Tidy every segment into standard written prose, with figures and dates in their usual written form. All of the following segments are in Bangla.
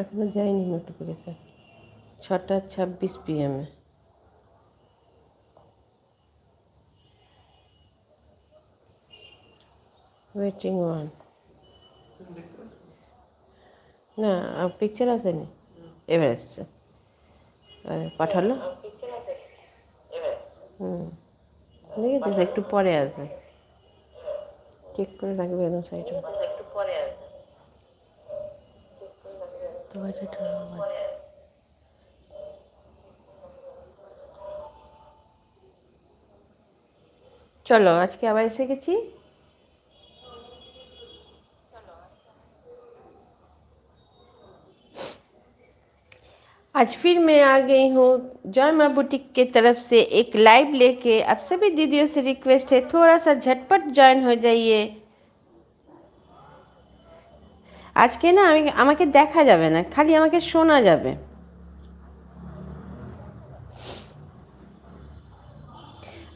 এখনো যায়নি নোটিফিকেশান। 6:26 PM waiting 1। না, পিকচার আসেনি, এবার এসছে। পাঠালো। দেখেছিস, একটু পরে আসবে। চেক করে রাখবে একদম সাইডে। চলো, আজকে আবার এসে গেছি। आज फिर मैं आ गई हूँ जॉय माँ बुटीक के तरफ से एक लाइव लेके। आप सभी दीदियों से रिक्वेस्ट है, थोड़ा सा झटपट जॉइन हो जाइए। আজকে না আমাকে দেখা যাবে না, খালি আমাকে শোনা যাবে।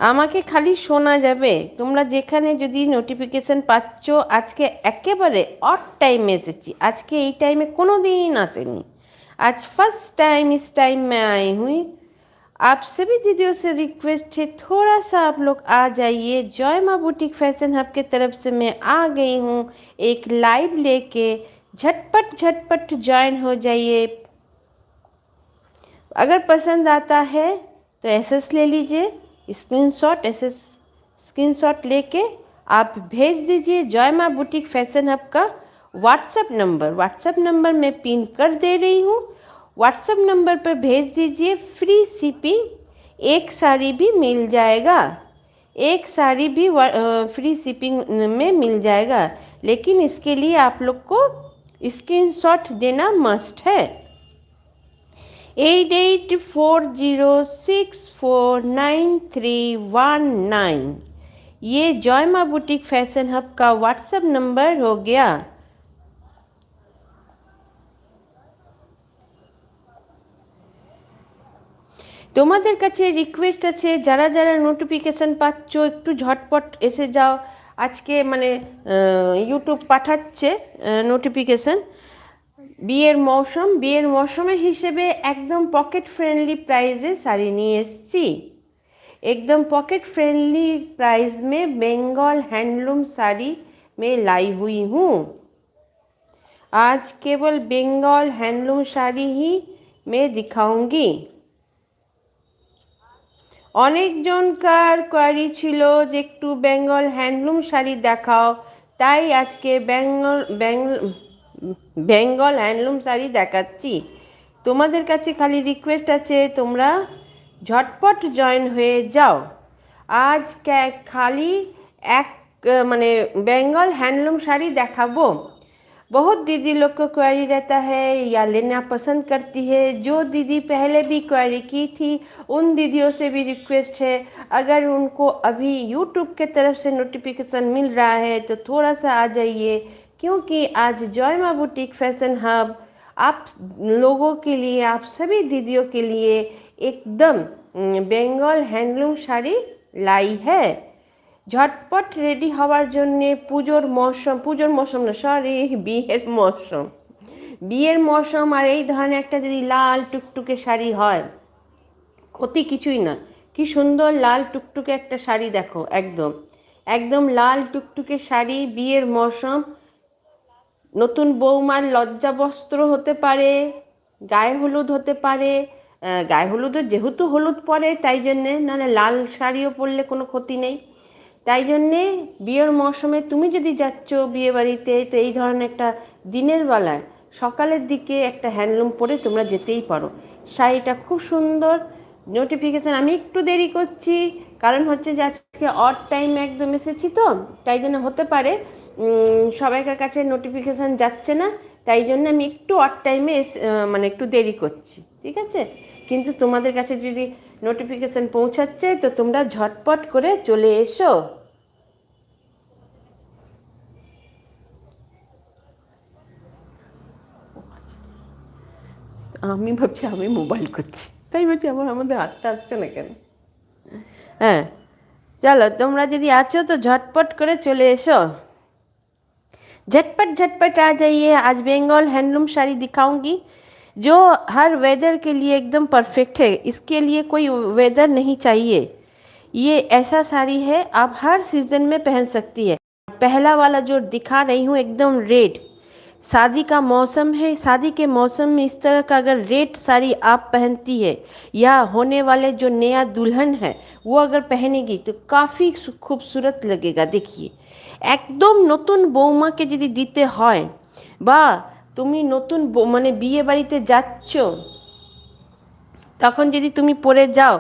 আমাকে খালি শোনা যাবে। তোমরা যেখানে যদি নোটিফিকেশন পাচ্ছ, আজকে একেবারে অড টাইমে এসেছি। আজকে এই টাইমে কোনো দিন আসেনি। आज फर्स्ट टाइम इस टाइम में आई हुई। आप सभी दीदियों से रिक्वेस्ट है, थोड़ा सा आप लोग आ जाइए। जॉय माँ बुटीक फैशन हब के तरफ से मैं आ गई हूँ एक लाइव लेके। झटपट झटपट ज्वाइन हो जाइए। अगर पसंद आता है तो एसएस ले लीजिए, स्क्रीनशॉट लेके आप भेज दीजिए। जॉय माँ बुटीक फैशन हब का व्हाट्सएप नंबर मैं पिन कर दे रही हूँ। व्हाट्सएप नंबर पर भेज दीजिए। फ्री शिपिंग, एक साड़ी भी मिल जाएगा, एक साड़ी भी फ्री शिपिंग में मिल जाएगा। लेकिन इसके लिए आप लोग को स्क्रीनशॉट देना मस्ट है। 8840649319 ये जॉय माँ बुटीक फैशन हब का व्हाट्सएप नंबर हो गया। তোমাদের কাছে রিকোয়েস্ট আছে, যারা যারা নোটিফিকেশান পাচ্ছ একটু ঝটপট এসে যাও। আজকে মানে ইউটিউব পাঠাচ্ছে নোটিফিকেশান। বিয়ের মৌসুমে হিসেবে একদম পকেট फ्रेंडली प्राइजे साड़ी নিয়ে এসেছি। एकदम पॉकेट फ्रेंडली प्राइस में बंगाल हैंडलूम साड़ी में लाई हुई हूँ। आज केवल बंगाल हैंडलूम साड़ी ही मैं दिखाऊंगी। অনেকজনকার কোয়ারি ছিল যে একটু বেঙ্গল হ্যান্ডলুম শাড়ি দেখাও, তাই আজকে বেঙ্গল হ্যান্ডলুম শাড়ি দেখাচ্ছি। তোমাদের কাছে খালি রিকোয়েস্ট আছে, তোমরা ঝটপট জয়েন হয়ে যাও। আজ খালি এক মানে বেঙ্গল হ্যান্ডলুম শাড়ি দেখাবো। बहुत दीदी लोग को क्वेरी रहता है या लेना पसंद करती है। जो दीदी पहले भी क्वेरी की थी उन दीदियों से भी रिक्वेस्ट है, अगर उनको अभी यूट्यूब के तरफ से नोटिफिकेशन मिल रहा है तो थोड़ा सा आ जाइए, क्योंकि आज जॉय माँ बुटीक फैशन हब आप लोगों के लिए, आप सभी दीदियों के लिए एकदम बेंगल हैंडलूम साड़ी लाई है। ঝটপট রেডি হওয়ার জন্যে পুজোর মৌসুম না, সরি, বিয়ের মৌসুম আর এই ধরনের একটা যদি লাল টুকটুকে শাড়ি হয়, ক্ষতি কিছুই না। কি সুন্দর লাল টুকটুকে একটা শাড়ি দেখো, একদম একদম লাল টুকটুকে শাড়ি। বিয়ের মৌসুম, নতুন বৌমার লজ্জা বস্ত্র হতে পারে, গায়ে হলুদ হতে পারে। গায়ে হলুদের যেহেতু হলুদ পরে তাই জন্যে, নাহলে লাল শাড়িও পরলে কোনো ক্ষতি নেই। তাই জন্যে বিয়ের মৌসুমে তুমি যদি যাচ্ছ বিয়ে বাড়িতে, তো এই ধরনের একটা দিনের বেলায় সকালের দিকে একটা হ্যান্ডলুম পরে তোমরা যেতেই পারো। শাড়িটা খুব সুন্দর। নোটিফিকেশান আমি একটু দেরি করছি, কারণ হচ্ছে যে আজকে অড টাইম একদম এসেছি, তো তাই জন্য হতে পারে সবাইকার কাছে নোটিফিকেশান যাচ্ছে না, তাই জন্য আমি একটু অড টাইমে মানে একটু দেরি করছি, ঠিক আছে। কিন্তু তোমাদের কাছে যদি নোটিফিকেশান পৌঁছাচ্ছে তো তোমরা ঝটপট করে চলে এসো। আমি ভাবছি আমি মোবাইল করছি, তাই ভাবছি আমাদের হাতটা আসছে না কেন। হ্যাঁ, চলো তোমরা যদি আছো তো ঝটপট করে চলে এসো। झटपट झटपट आ जाइए। आज बंगाल हैंडलूम साड़ी दिखाऊंगी जो हर वेदर के लिए एकदम परफेक्ट है। इसके लिए कोई वेदर नहीं चाहिए। ये ऐसा साड़ी है आप हर सीजन में पहन सकती है। पहला वाला जो दिखा रही हूँ एकदम रेड, शादी का मौसम है, शादी के मौसम में इस तरह का अगर रेड साड़ी आप पहनती है या होने वाले जो नया दुल्हन है वो अगर पहनेगी तो काफ़ी खूबसूरत लगेगा। देखिए একদম নতুন বৌমাকে যদি দিতে হয় বা তুমি নতুন মানে বিয়ে বাড়িতে যাচ্ছ তখন যদি তুমি পরে যাও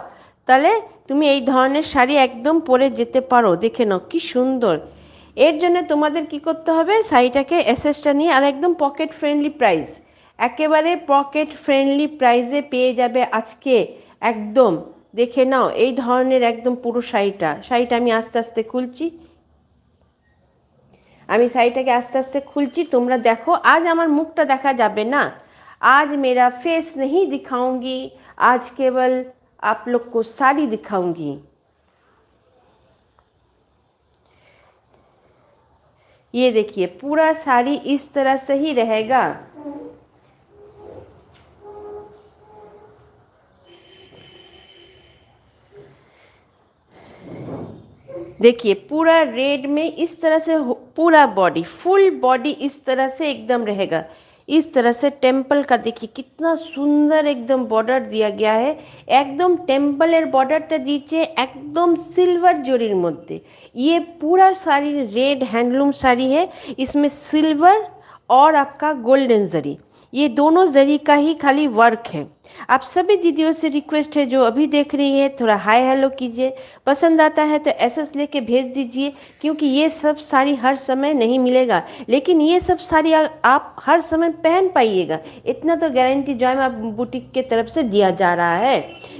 তাহলে তুমি এই ধরনের শাড়ি একদম পরে যেতে পারো। দেখে নাও কি সুন্দর। এর জন্য তোমাদের কি করতে হবে, শাড়িটাকে এসএসটা নিয়ে আর একদম পকেট ফ্রেন্ডলি প্রাইস, একেবারে পকেট ফ্রেন্ডলি প্রাইসে পেয়ে যাবে আজকে একদম। দেখে নাও এই ধরনের একদম পুরো শাড়িটা আমি আস্তে আস্তে খুলছি। আমি শাড়িটাকে আস্তে আস্তে খুলছি, তোমরা দেখো। आज আমার মুখটা দেখা যাবে না, आज मेरा फेस नहीं दिखाऊंगी, आज केवल आप लोग को साड़ी दिखाऊंगी। ये देखिए पूरा साड़ी इस तरह से ही रहेगा। देखिए पूरा रेड में इस तरह से पूरा बॉडी, फुल बॉडी इस तरह से एकदम रहेगा। इस तरह से टेम्पल का देखिए कितना सुंदर एकदम बॉर्डर दिया गया है। एकदम टेम्पलेर बॉर्डरটা দিয়েছে एकदम सिल्वर জরির মধ্যে। ये पूरा साड़ी रेड हैंडलूम साड़ी है, इसमें सिल्वर और आपका गोल्डन जरी, ये दोनों जरी का ही खाली वर्क है। आप सभी दीदियों से रिक्वेस्ट है जो अभी देख रही है थोड़ा हाय हेलो कीजिए, पसंद आता है तो एसएस लेके भेज दीजिए, क्योंकि ये सब साड़ी हर समय नहीं मिलेगा, लेकिन ये सब साड़ी आप हर समय पहन पाइएगा, इतना तो गारंटी जॉयमा बुटीक के तरफ से दिया जा रहा है।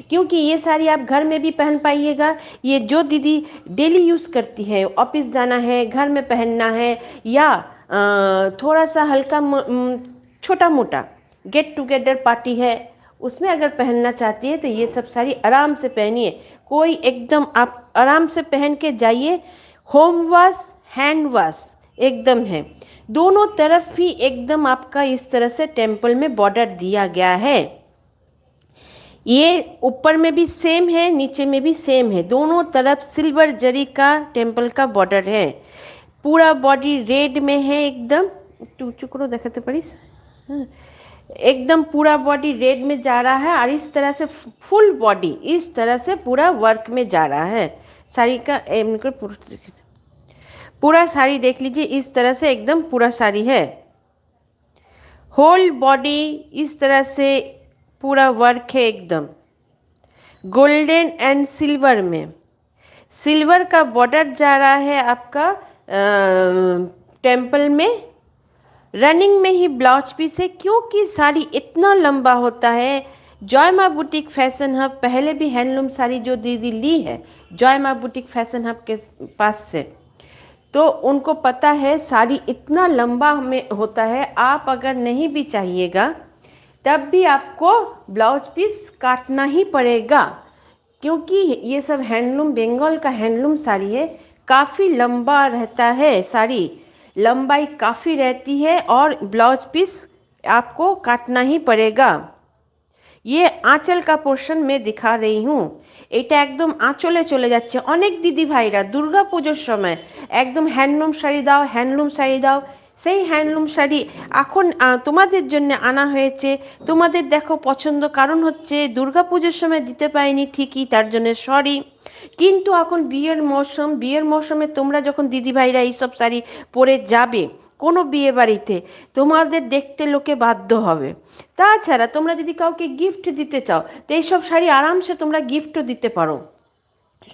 क्योंकि ये साड़ी आप घर में भी पहन पाइएगा। ये जो दीदी डेली यूज़ करती है, ऑफिस जाना है, घर में पहनना है, या थोड़ा सा हल्का छोटा मोटा गेट टुगेदर पार्टी है उसमें अगर पहनना चाहती है तो ये सब साड़ी आराम से पहनिए। कोई एकदम आप आराम से पहन के जाइए। होम वॉश हैंड वॉश एकदम है, दोनों तरफ ही एकदम आपका इस तरह से टेम्पल में बॉर्डर दिया गया है। ये ऊपर में भी सेम है, नीचे में भी सेम है, दोनों तरफ सिल्वर जरी का टेम्पल का बॉर्डर है। पूरा बॉडी रेड में है एकदम। टूचू करो देखाते पारिस, एकदम पूरा बॉडी रेड में जा रहा है और इस तरह से फुल बॉडी इस तरह से पूरा वर्क में जा रहा है। साड़ी का पूरा साड़ी देख लीजिए, इस तरह से एकदम पूरा साड़ी है। होल बॉडी इस तरह से पूरा वर्क है एकदम गोल्डन एंड सिल्वर में। सिल्वर का बॉर्डर जा रहा है आपका टेम्पल में। रनिंग में ही ब्लाउज पीस है, क्योंकि साड़ी इतना लंबा होता है। जॉयमा बुटीक फैशन हब पहले भी हैंडलूम साड़ी जो दीदी ली है जॉयमा बुटीक फैशन हब के पास से, तो उनको पता है साड़ी इतना लंबा में होता है। आप अगर नहीं भी चाहिएगा तब भी आपको ब्लाउज पीस काटना ही पड़ेगा, क्योंकि ये सब हैंडलूम बंगाल का हैंडलूम साड़ी है। काफ़ी लंबा रहता है साड़ी, लंबाई काफ़ी रहती है और ब्लाउज पीस आपको काटना ही पड़ेगा। ये आँचल का पोर्शन में दिखा रही हूँ, এটা একদম আঁচলে চলে যাচ্ছে। অনেক দিদি ভাইরা দুর্গা পুজোর সময় একদম হ্যান্ডলুম শাড়ি দাও, হ্যান্ডলুম শাড়ি দাও, সেই হ্যান্ডলুম শাড়ি এখন তোমাদের জন্য আনা হয়েছে। তোমাদের দেখো পছন্দ, কারণ হচ্ছে দুর্গা পুজোর সময় দিতে পারিনি ঠিকই, তার জন্য সরি। কিন্তু এখন বিয়ের মৌসুম, বিয়ের মৌসুমে তোমরা যখন দিদি ভাইরা এইসব শাড়ি পরে যাবে কোনো বিয়ে বাড়িতে, তোমাদের দেখতে লোকে বাধ্য হবে। তাছাড়া তোমরা যদি কাউকে গিফট দিতে চাও তো এইসব শাড়ি আরামসে তোমরা গিফটও দিতে পারো।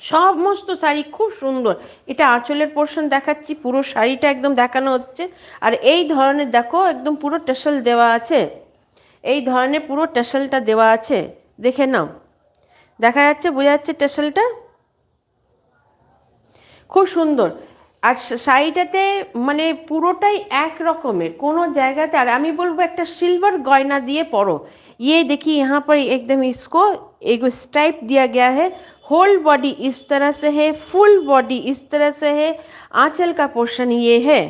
সমস্ত শাড়ি খুব সুন্দর। এটা আঁচলের পোর্শন দেখাচ্ছি, পুরো শাড়িটা একদম দেখানো হচ্ছে। আর এই ধরনের দেখো একদম পুরো টাসেল দেওয়া আছে, এই ধরনের পুরো টাসেলটা দেওয়া আছে, দেখে নাও, দেখা যাচ্ছে, বোঝা যাচ্ছে টাসেলটা খুব সুন্দর। আর শাড়িটাতে মানে পুরোটাই এক রকমের, কোনো জায়গাতে। আর আমি বলবো একটা सिल्वर गयना दिए परो। ये देखिए यहाँ पर एकदम इसको एक स्ट्राइप दिया गया है। होल बॉडी इस तरह से है, फुल बॉडी इस तरह से है, आंचल का पोर्शन ये है।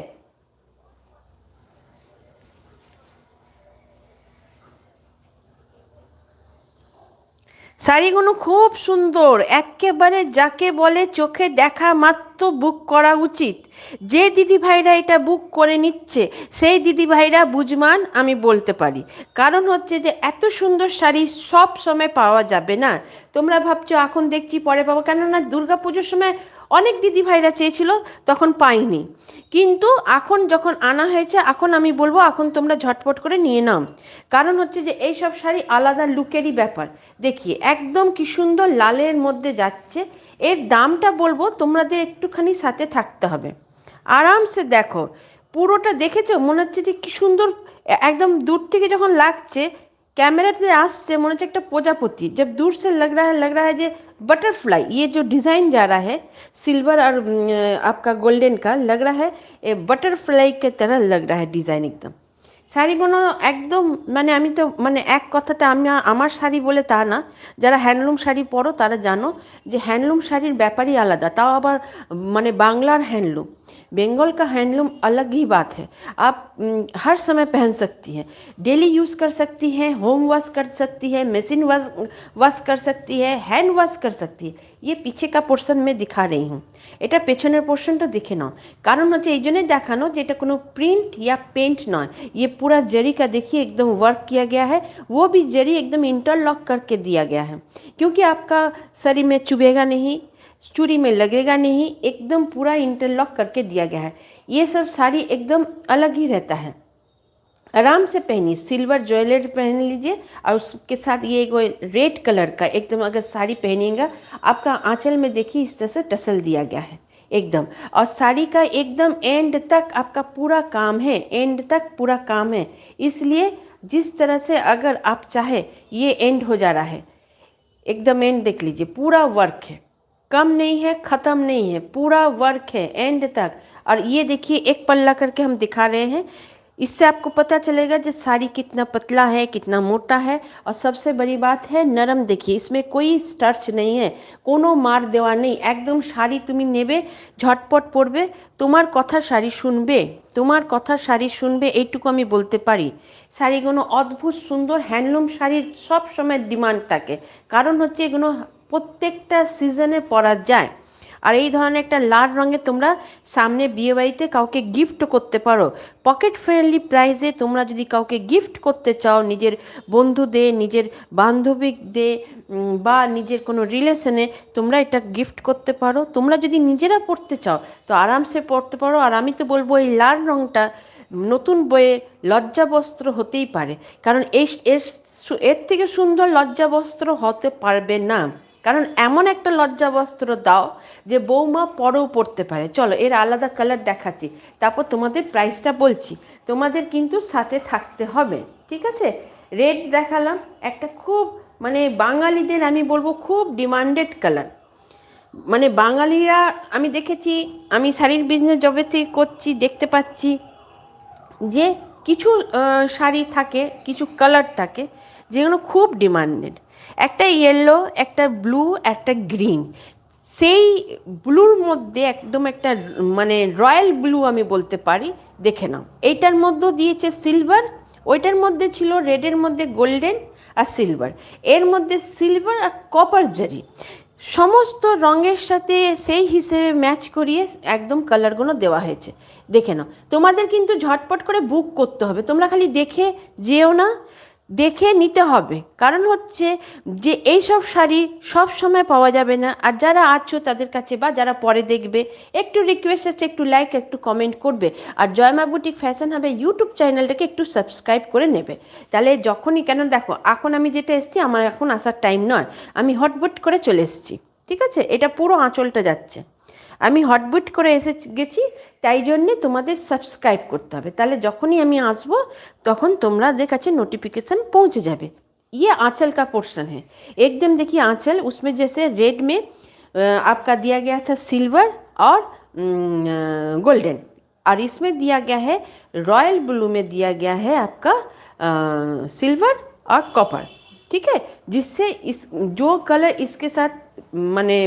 শাড়িগুলো খুব সুন্দর, একেবারে যাকে বলে চোখে দেখা মাত্র বুক করা উচিত। যে দিদিভাইরা এটা বুক করে নিচ্ছে সেই দিদিভাইরা বুঝমান আমি বলতে পারি। কারণ হচ্ছে যে এত সুন্দর শাড়ি সব সময় পাওয়া যাবে না। তোমরা ভাবছো এখন দেখছি পরে পাবো, কেননা দুর্গা পুজোর সময় অনেক দিদিভাইরা চেয়েছিল, তখন পাইনি। কিন্তু এখন যখন আনা হয়েছে, এখন আমি বলবো এখন তোমরা ঝটপট করে নিয়ে নাও। কারণ হচ্ছে যে এই সব শাড়ি আলাদা লুকেরই ব্যাপার। দেখিয়ে একদম কি সুন্দর লালের মধ্যে যাচ্ছে। এর দামটা বলবো, তোমাদের একটুখানি সাথে থাকতে হবে। আরামসে দেখো, পুরোটা দেখেছো, মনে হচ্ছে যে কি সুন্দর। একদম দূর থেকে যখন লাগছে, कैमराতে আসছে মনে হচ্ছে একটা প্রজাপতি। जब दूर से लग रहा है যে बटरफ्लाई, ये जो डिज़ाइन जा रहा है सिल्वर और आपका गोल्डन का लग रहा है, ये बटरफ्लाई के तरह लग रहा है डिज़ाइन एकदम। শাড়িগুলো একদম মানে আমি তো মানে এক কথাটা আমি আমার শাড়ি বলে তা না, যারা হ্যান্ডলুম শাড়ি পরো তারা জানো যে হ্যান্ডলুম শাড়ির ব্যাপারই আলাদা, তাও আবার মানে বাংলার हैंडलूम। बंगाल का हैंडलूम अलग ही बात है। आप हर समय पहन सकती हैं, डेली यूज़ कर सकती हैं, होम वॉश कर सकती है, मशीन वॉश कर सकती है, हैंड वॉश कर सकती है। ये पीछे का पोर्शन में दिखा रही हूँ, এটা পেছনের পোর্শনটা দেখে নাও। কারণ হচ্ছে এই জন্যই দেখানো যে এটা কোনো প্রিন্ট या पेंट नॉय, ये पूरा जरी का देखिए एकदम वर्क किया गया है। वो भी जरी एकदम इंटरलॉक करके दिया गया है, क्योंकि आपका शरीर में चुभेगा नहीं, चूड़ी में लगेगा नहीं, एकदम पूरा इंटरलॉक करके दिया गया है। ये सब साड़ी एकदम अलग ही रहता है। आराम से पहनिए, सिल्वर ज्वेलरी पहन लीजिए और उसके साथ ये एक रेड कलर का एकदम अगर साड़ी पहनिएगा, आपका आंचल में देखिए इस तरह से टसल दिया गया है एकदम। और साड़ी का एकदम एंड तक आपका पूरा काम है, एंड तक पूरा काम है। इसलिए जिस तरह से अगर आप चाहे, ये एंड हो जा रहा है एकदम, एंड देख लीजिए पूरा वर्क है, कम नहीं है ख़त्म नहीं है, पूरा वर्क है एंड तक। और ये देखिए एक पल्ला करके हम दिखा रहे हैं, इससे आपको पता चलेगा जो साड़ी कितना पतला है कितना मोटा है। और सबसे बड़ी बात है नरम, देखिए इसमें कोई स्टार्च नहीं है, कोनो मार देवा नहीं, एकदम শাড়ি তুমি নেবে ঝটপট পরবে, তোমার কথা শাড়ি শুনবে, তোমার কথা শাড়ি শুনবে, এইটুকু আমি বলতে পারি। শাড়িগুলো অদ্ভুত সুন্দর, হ্যান্ডলুম শাড়ির সব সময় ডিমান্ড থাকে, কারণ হচ্ছে এগুলো প্রত্যেকটা সিজনে পরা যায়। আর এই ধরনের একটা লাল রঙে তোমরা সামনে বিয়েবাড়িতে কাউকে গিফট করতে পারো, পকেট ফ্রেন্ডলি প্রাইসে। তোমরা যদি কাউকে গিফট করতে চাও, নিজের বন্ধুদের, নিজের বান্ধবীদের বা নিজের কোনো রিলেশনে তোমরা এটা গিফট করতে পারো। তোমরা যদি নিজেরা পরতে চাও তো আরামসে পরতে পারো। আর আমি তো বলবো এই লাল রঙটা নতুন বইয়ে লজ্জাবস্ত্র হতেই পারে, কারণ এর থেকে সুন্দর লজ্জাবস্ত্র হতে পারবে না। কারণ এমন একটা লজ্জাবস্ত্র দাও যে বৌমা পরেও পরতে পারে। চলো এর আলাদা কালার দেখাচ্ছি, তারপর তোমাদের প্রাইসটা বলছি। তোমাদের কিন্তু সাথে থাকতে হবে, ঠিক আছে? রেড দেখালাম, একটা খুব মানে বাঙালিদের আমি বলবো খুব ডিমান্ডেড কালার। মানে বাঙালিরা, আমি দেখেছি, আমি শাড়ির বিজনেস জবে থেকে করছি, দেখতে পাচ্ছি যে কিছু শাড়ি থাকে, কিছু কালার থাকে যেগুলো খুব ডিমান্ডেড। একটা ইয়েলো, একটা ব্লু, একটা গ্রিন। সেই ব্লুর মধ্যে একদম একটা মানে রয়্যাল ব্লু আমি বলতে পারি, দেখে নাও। এইটার মধ্যেও দিয়েছে সিলভার, ওইটার মধ্যে ছিল রেডের মধ্যে গোল্ডেন আর সিলভার, এর মধ্যে সিলভার আর কপার জারি, সমস্ত রঙের সাথে সেই হিসেবে ম্যাচ করিয়ে একদম কালারগুলো দেওয়া হয়েছে। দেখে নাও, তোমাদের কিন্তু ঝটপট করে বুক করতে হবে, তোমরা খালি দেখে যেও না, দেখে নিতে হবে। কারণ হচ্ছে যে এই সব শাড়ি সব সময় পাওয়া যাবে না। আর যারা আছো তাদের কাছে বা যারা পরে দেখবে, একটু রিকোয়েস্ট আছে, একটু লাইক একটু কমেন্ট করবে। আর জয়মা বুটিক ফ্যাশন হাবে ইউটিউব চ্যানেলটাকে একটু সাবস্ক্রাইব করে নেবে, তাহলে যখনই, কেন দেখো এখন আমি যেটা এসেছি, আমার এখন আসার টাইম নয়, আমি হটবট করে চলে এসেছি, ঠিক আছে? এটা পুরো আঁচলটা যাচ্ছে, আমি হটবুট করে গেছি, তাই জন্যে তোমাদের সাবস্ক্রাইব করতে হবে, তাহলে যখনই আমি আসবো তখন তোমাদের কাছে नोटिफिकेशन पहुंच जाए। ये आंचल का पोर्शन है एकदम, देखिए आंचल उसमें जैसे रेड में आपका दिया गया था सिल्वर और गोल्डन, और इसमें दिया गया है रॉयल ब्लू में दिया गया है आपका सिल्वर और कॉपर, ठीक है? जिससे इस जो कलर इसके साथ माने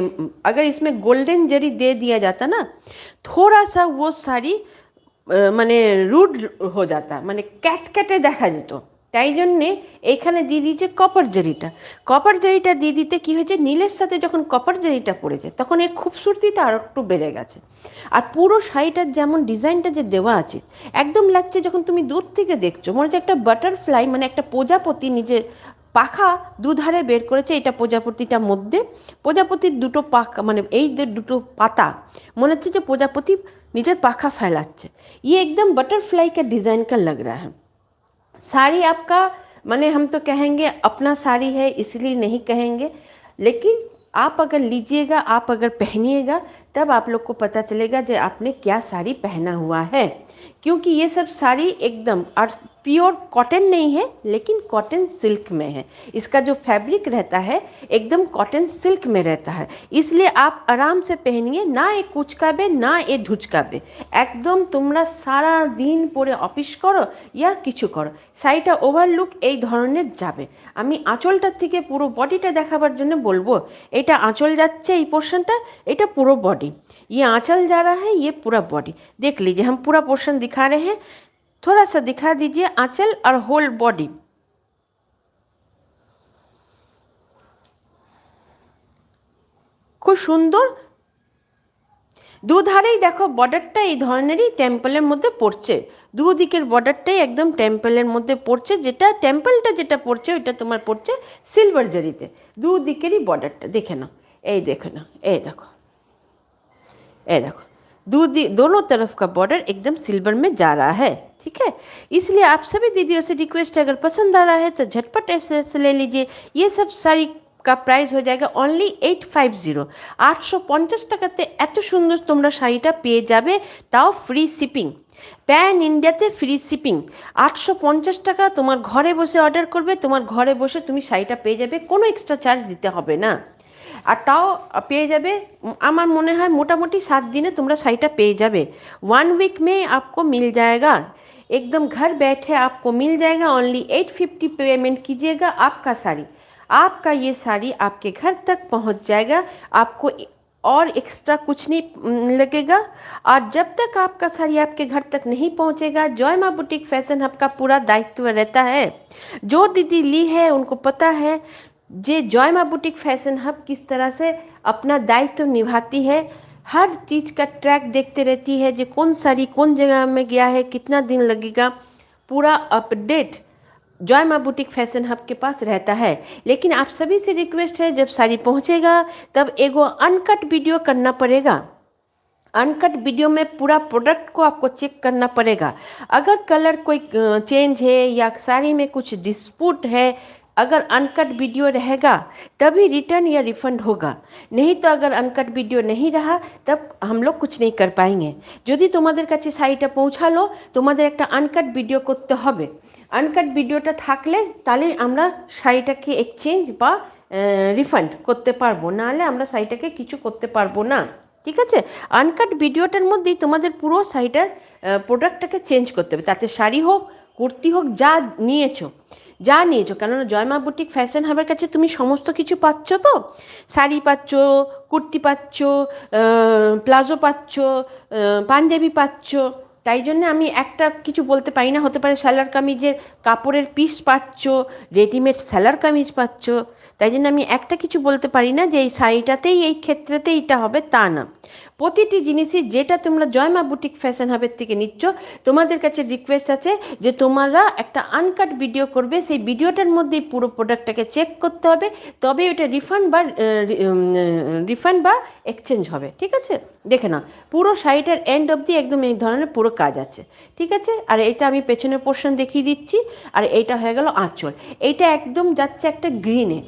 अगर इसमें गोल्डन जरी दे दिया जाता ना, थोड़ा सा वो साड़ी माने रूड हो जाता, माने कैट कैटे देखा जेतो, তাই জন্যে এইখানে দিয়ে দিয়েছে কপার জারিটা। কপার জারিটা দিয়ে দিতে কী হয়েছে, নীলের সাথে যখন কপার জারিটা পড়েছে তখন এর খুবসুরতিটা আর একটু বেড়ে গেছে। আর পুরো শাড়িটার যেমন ডিজাইনটা যে দেওয়া আছে, একদম লাগছে যখন তুমি দূর থেকে দেখছো মনে হচ্ছে একটা বাটারফ্লাই, মানে একটা প্রজাপতি নিজের পাখা দুধারে বের করেছে। এটা প্রজাপতিটার মধ্যে প্রজাপতির দুটো পাখা, মানে এই যে দুটো পাতা, মনে হচ্ছে যে প্রজাপতি নিজের পাখা फैलाচ্ছে। ये एकदम बटरफ्लाई का डिज़ाइन का लग रहा है। साड़ी आपका, माने हम तो कहेंगे अपना साड़ी है इसलिए नहीं कहेंगे, लेकिन आप अगर लीजिएगा, आप अगर पहनिएगा, तब आप लोग को पता चलेगा कि आपने क्या साड़ी पहना हुआ है। क्योंकि ये सब साड़ी एकदम और प्योर कॉटन नहीं है, लेकिन कॉटन सिल्क में है। इसका जो फैब्रिक रहता है एकदम कॉटन सिल्क में रहता है, इसलिए आप आराम से पहनिए, ना ये कुचकाबे ना ये धुचकाबे। एकदम তোমরা সারা দিন পরে অফিস করো या কিছু করো, শাড়িটা ওভারলুক এই ধরনের যাবে। আমি আঁচলটার থেকে পুরো বডিটা দেখাবার জন্য বলবো, এটা আঁচল যাচ্ছে এই পোর্শনটা, এটা পুরো बॉडी, ये आंचल जा रहा है, ये पूरा बॉडी। देख लीजिए, हम पूरा पोर्शन दिखा रहे हैं, थोड़ा सा दिखा दीजिए आंचल और होल बॉडी। খুব সুন্দর দুধারেই দেখো বর্ডারটা এই ধরনেরই টেম্পলের মধ্যে পড়ছে, দুদিকের বর্ডারটাই একদম টেম্পলের মধ্যে পড়ছে। যেটা টেম্পলটা যেটা পড়ছে ওইটা তোমার পড়ছে সিলভার জরিতে, দুদিকেরই বর্ডারটা দেখে নাও। এই দেখে নাও, এই দেখো, ये देखो, दोनों तरफ का बॉर्डर एकदम सिल्वर में जा रहा है। ठीक है, इसलिए आप सभी दीदियों से रिक्वेस्ट है, अगर पसंद आ रहा है तो झटपट ऐसे ले लीजिए। ये सब साड़ी का प्राइस हो जाएगा ओनली 850, 850 টাকাতে এত সুন্দর তোমরা শাড়িটা পেয়ে যাবে, তাও ফ্রি শিপিং। প্যান ইন্ডিয়াতে ফ্রি শিপিং, 850 টাকা। তোমার ঘরে বসে অর্ডার করবে, তোমার ঘরে বসে তুমি শাড়িটা পেয়ে যাবে, কোনো এক্সট্রা চার্জ দিতে হবে না। আর তাও পেয়ে যাবে, আমার মনে হয় মোটামুটি 7 দিনে তোমরা শাড়িটা পেয়ে যাবে। 1 वीक में आपको मिल जाएगा, एकदम घर बैठे आपको मिल जाएगा। ओनली 850 पेमेंट कीजिएगा, आपका साड़ी, आपका ये साड़ी आपके घर तक पहुंच जाएगा। आपको और एक्स्ट्रा कुछ नहीं लगेगा। और जब तक आपका साड़ी आपके घर तक नहीं पहुंचेगा, जॉय माँ बुटीक फैशन हब का पूरा दायित्व रहता है। जो दीदी ली है उनको पता है जे जॉय माँ बुटीक फैशन हब किस तरह से अपना दायित्व निभाती है। हर चीज़ का ट्रैक देखते रहती है, जो कौन साड़ी कौन जगह में गया है, कितना दिन लगेगा, पूरा अपडेट जॉय माँ बुटीक फैशन हब के पास रहता है। लेकिन आप सभी से रिक्वेस्ट है, जब साड़ी पहुँचेगा तब एगो अनकट वीडियो करना पड़ेगा। अनकट वीडियो में पूरा प्रोडक्ट को आपको चेक करना पड़ेगा। अगर कलर कोई चेंज है या साड़ी में कुछ डिस्प्यूट है, अगर अनकट वीडियो रहेगा तभी रिटर्न या रिफंड होगा, नहीं तो अगर अनकट वीडियो नहीं रहा तब हम लोग कुछ नहीं कर पाएंगे। যদি তোমাদের কাছে শাড়িটা পৌঁছালো, তোমাদের একটা আনকাট ভিডিও করতে হবে। আনকাট ভিডিওটা থাকলে তাহলেই আমরা শাড়িটাকে এক্সচেঞ্জ বা রিফান্ড করতে পারবো, নাহলে আমরা শাড়িটাকে কিছু করতে পারবো না। ঠিক আছে, আনকাট ভিডিওটার মধ্যেই তোমাদের পুরো শাড়িটার প্রোডাক্টটাকে চেঞ্জ করতে হবে, তাতে শাড়ি হোক কুর্তি হোক, যা নিয়েছো। কেননা জয় মা বুটিক ফ্যাশন হাবের কাছে তুমি সমস্ত কিছু পাচ্ছ, তো শাড়ি পাচ্ছ, কুর্তি পাচ্ছ, প্লাজো পাচ্ছ, পাঞ্জাবি পাচ্ছ। তাই জন্য আমি একটা কিছু বলতে পারি না, হতে পারে সালোয়ার কামিজের কাপড়ের পিস পাচ্ছ, রেডিমেড সালোয়ার কামিজ পাচ্ছ। তাই জন্য আমি একটা কিছু বলতে পারি না যে এই শাড়িটাতেই এই ক্ষেত্রেতেই এটা হবে, তা না। প্রতিটি জিনিসই যেটা তোমরা জয় মা বুটিক ফ্যাশন হাবের থেকে নিচ্ছ, তোমাদের কাছে রিকোয়েস্ট আছে যে তোমরা একটা আনকাট ভিডিও করবে, সেই ভিডিওটার মধ্যেই পুরো প্রোডাক্টটাকে চেক করতে হবে, তবে ওটা রিফান্ড বা এক্সচেঞ্জ হবে। ঠিক আছে, দেখে নাও পুরো শাড়িটার এন্ড অবধি একদম এই ধরনের পুরো কাজ আছে। ঠিক আছে, আর এটা আমি পেছনের পোর্শন দেখিয়ে দিচ্ছি। আর এইটা হয়ে গেল আঁচল, এইটা একদম যাচ্ছে একটা গ্রিনে,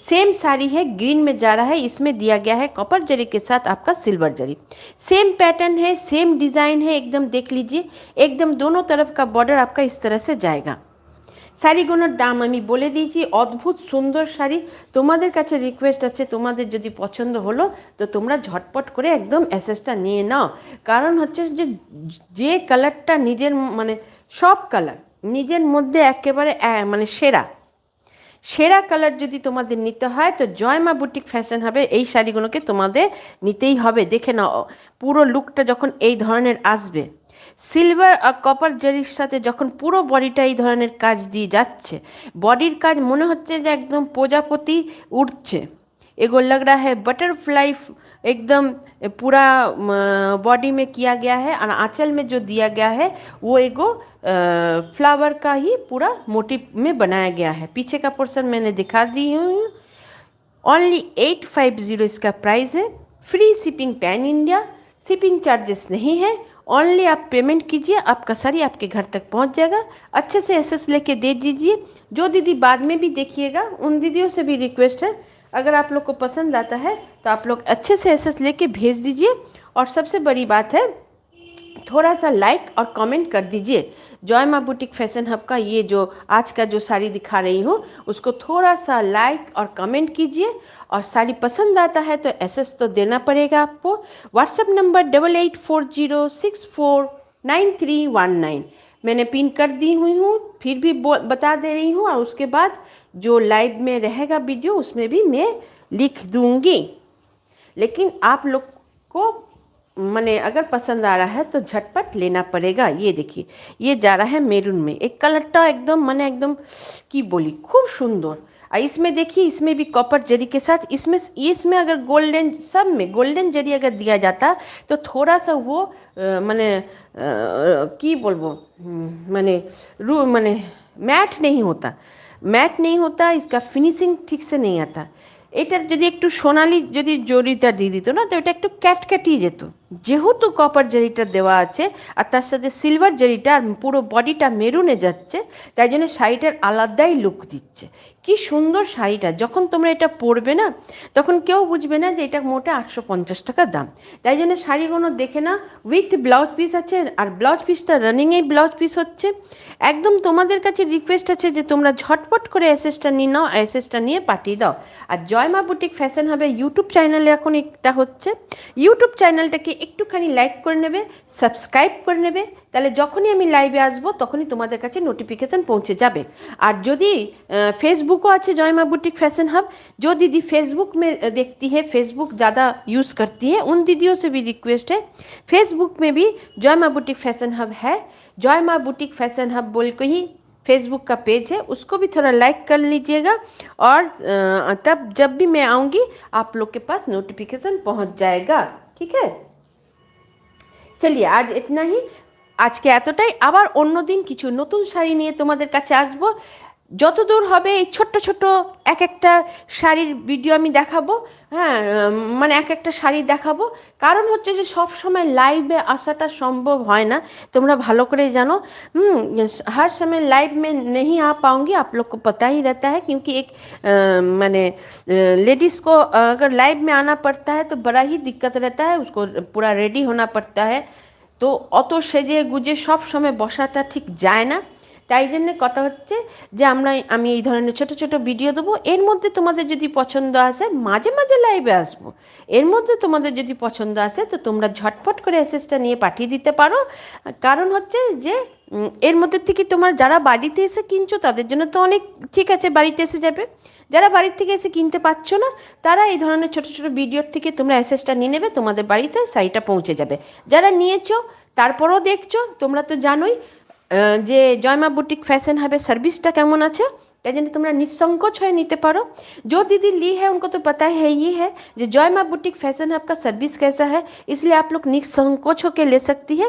सेम साड़ी है, ग्रीन में जा रहा है। इसमें दिया गया है कॉपर जरी के साथ आपका सिल्वर जरी। सेम पैटर्न है, सेम डिज़ाइन है, एकदम देख लीजिए, एकदम दोनों तरफ का बॉर्डर आपका इस तरह से जाएगा। শাড়িগুলোর দাম আমি বলে দিয়েছি, অদ্ভুত সুন্দর শাড়ি। তোমাদের কাছে রিকোয়েস্ট আছে, তোমাদের যদি পছন্দ হলো তো তোমরা ঝটপট করে একদম অ্যাসেসটা নিয়ে নাও। কারণ হচ্ছে যে কালারটা নিজের, মানে সব কালার নিজের মধ্যে একেবারে মানে সেরা কালার যদি তোমাদের নিতে হয় তো জয় মা বুটিক ফ্যাশন হবে, এই শাড়িগুলোকে তোমাদের নিতেই হবে। দেখে নাও পুরো লুকটা যখন এই ধরনের আসবে, সিলভার আর কপার জারির সাথে যখন পুরো বডিটা এই ধরনের কাজ দিয়ে যাচ্ছে, বডির কাজ মনে হচ্ছে যে একদম প্রজাপতি উঠছে। एगो लग रहा है बटरफ्लाई एकदम पूरा बॉडी में किया गया है, और आंचल में जो दिया गया है वो एगो फ्लावर का ही पूरा मोटिव में बनाया गया है। पीछे का पोर्शन मैंने दिखा दी हूँ। ओनली 850 इसका प्राइस है। Free shipping pan India, shipping charges नहीं है। ओनली आप पेमेंट कीजिए, आपका साड़ी आपके घर तक पहुंच जाएगा। अच्छे से एसेस लेके दे दीजिए। जो दीदी बाद में भी देखिएगा, उन दीदियों से भी रिक्वेस्ट है, अगर आप लोग को पसंद आता है तो आप लोग अच्छे से एसेस लेके भेज दीजिए। और सबसे बड़ी बात है, थोड़ा सा लाइक और कमेंट कर दीजिए। जॉय माँ बुटीक फैशन हब का ये जो आज का जो साड़ी दिखा रही हूँ उसको थोड़ा सा लाइक और कमेंट कीजिए। और साड़ी पसंद आता है तो एसेस तो देना पड़ेगा आपको। व्हाट्सएप नंबर 8840649319 मैंने पिन कर दी हुई हूँ, फिर भी बता दे रही हूँ। और उसके बाद जो लाइव में रहेगा वीडियो उसमें भी मैं लिख दूँगी। लेकिन आप लोग को माने अगर पसंद आ रहा है तो झटपट लेना पड़ेगा। ये देखिए, ये जा रहा है मेरून में, एक कलरटा एकदम माने एकदम की बोली खूब सुंदर। और इसमें देखिए, इसमें भी कॉपर जरी के साथ इसमें अगर गोल्डन, सब में गोल्डन जरी अगर दिया जाता तो थोड़ा सा वो माने की बोलबो माने माने मैट नहीं होता, इसका फिनिशिंग ठीक से नहीं आता। এটার যদি একটু সোনালি যদি জরিটা দিয়ে দিত না তো এটা একটু ক্যাটক্যাটিয়ে যেত। যেহেতু কপার জারিটা দেওয়া আছে আর তার সাথে সিলভার জারিটা আর পুরো বডিটা মেরুনে যাচ্ছে, তাই জন্য শাড়িটার আলাদাই লুক দিচ্ছে। কি সুন্দর শাড়িটা, যখন তোমরা এটা পরবে না তখন কেউ বুঝবে না যে এটা মোটা 850 টাকা দাম। তাই জন্য শাড়িগুলো দেখে না, উইথ ব্লাউজ পিস আছে, আর ব্লাউজ পিসটা রানিংয়েই ব্লাউজ পিস হচ্ছে। একদম তোমাদের কাছে রিকোয়েস্ট আছে যে তোমরা ঝটপট করে এসএসটা নিয়ে নাও, এসএসটা নিয়ে পাঠিয়ে দাও। আর জয় মা বুটিক ফ্যাশন হবে ইউটিউব চ্যানেলে এখন একটা হচ্ছে, ইউটিউব চ্যানেলটাকে একটুখানি লাইক করে নেবে, সাবস্ক্রাইব করে নেবে, তাহলে যখনই আমি লাইভে আসবো তখনই তোমাদের কাছে নোটিফিকেশান পৌঁছে যাবে। আর যদি फेसबुको আছে जय माँ बुटीक फैशन हब, जो दीदी फेसबुक में देखती है, फेसबुक ज़्यादा यूज़ करती है, उन दीदियों से भी रिक्वेस्ट है, फेसबुक में भी जय माँ बुटीक फैशन हब है। जय माँ बुटीक फैशन हब बोल के ही फेसबुक का पेज है, उसको भी थोड़ा लाइक कर लीजिएगा। और तब जब भी मैं आऊँगी आप लोग के पास नोटिफिकेशन पहुँच जाएगा। ठीक है, चलिए आज इतना ही, আজকে এতটাই। আবার অন্য দিন কিছু নতুন শাড়ি নিয়ে তোমাদের কাছে আসবো। যতদূর হবে এই ছোট্ট ছোট এক একটা শাড়ির ভিডিও আমি দেখাবো। হ্যাঁ, মানে এক একটা শাড়ি দেখাবো। কারণ হচ্ছে যে সব সময় লাইভে আসাটা সম্ভব হয় না, তোমরা ভালো করে জানো। हर समय लाइव में नहीं आ पाऊँगी, आप लोग को पता ही रहता है, क्योंकि एक माने लेडीज़ को अगर लाइव में आना पड़ता है तो बड़ा ही दिक्कत रहता है, उसको पूरा रेडी होना पड़ता है। তো অত সেজে গুজে সব সময় বসাটা ঠিক যায় না। তাই জন্যে কথা হচ্ছে যে আমি এই ধরনের ছোট ছোট ভিডিও দেবো। এর মধ্যে তোমাদের যদি পছন্দ আসে মাঝে মাঝে লাইভে আসবো। এর মধ্যে তোমাদের যদি পছন্দ আসে তো তোমরা ঝটপট করে এসএসটা নিয়ে পাঠিয়ে দিতে পারো। কারণ হচ্ছে যে এর মধ্যে থেকে তোমার যারা বাড়িতে এসে কিনছো তাদের জন্য তো অনেক ঠিক আছে, বাড়িতে এসে যাবে। যারা বাড়ির থেকে এসে কিনতে পারছো না তারা এই ধরনের ছোট ছোট ভিডিওর থেকে তোমরা এসএসটা নিয়ে নেবে, তোমাদের বাড়িতে শাড়িটা পৌঁছে যাবে। যারা নিয়েছো তারপরও দেখছো, তোমরা তো জানোই যে জয় মা বুটিক फैशन हब सर्विसটা কেমন আছে, তাই জন্য তোমরা निसंकोच হয়ে নিতে পারো। जो दीदी ली है उनको तो पता है ही है जो जय माँ बुटीक फैशन हब का सर्विस कैसा है, इसलिए आप लोग निसंकोच होकर ले सकती है।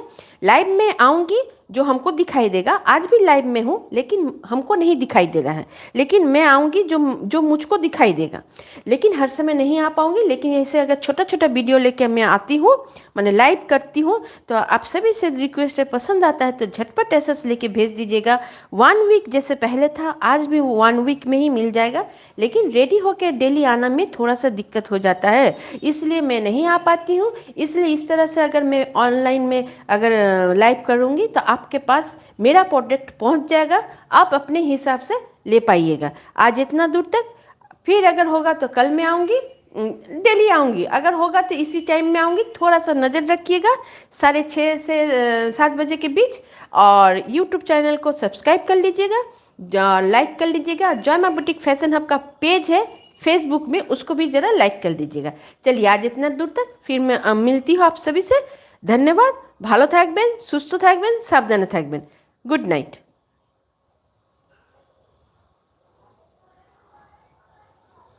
लाइव में आऊँगी, जो हमको दिखाई देगा, आज भी लाइव में हूँ लेकिन हमको नहीं दिखाई दे रहा है, लेकिन मैं आऊँगी जो मुझको दिखाई देगा। लेकिन हर समय नहीं आ पाऊँगी, लेकिन ऐसे अगर छोटा छोटा वीडियो लेके मैं आती हूँ, मैंने लाइव करती हूँ, तो आप सभी से रिक्वेस्ट है, पसंद आता है तो झटपट एसेस लेके भेज दीजिएगा। 1 वीक जैसे पहले था, आज भी 1 वीक में ही मिल जाएगा, लेकिन रेडी होकर डेली आना में थोड़ा सा दिक्कत हो जाता है, इसलिए मैं नहीं आ पाती हूँ। इसलिए इस तरह से अगर मैं ऑनलाइन में अगर लाइव करूँगी तो आपके पास मेरा प्रोडक्ट पहुँच जाएगा, आप अपने हिसाब से ले पाइएगा। आज इतना दूर तक, फिर अगर होगा तो कल मैं आऊँगी, डेली आऊँगी, अगर होगा तो इसी टाइम में आऊँगी। थोड़ा सा नज़र रखिएगा 6:30 से 7 बजे के बीच, और यूट्यूब चैनल को सब्सक्राइब कर लीजिएगा, लाइक कर लीजिएगा। जय माँ बुटीक फैशन हब का पेज है फेसबुक में, उसको भी ज़रा लाइक कर लीजिएगा। चलिए आज इतना दूर तक, फिर मैं मिलती हूँ आप सभी से। धन्यवाद, ভালো থাকবেন, সুস্থ থাকবেন, সাবধানে থাকবেন। Good night.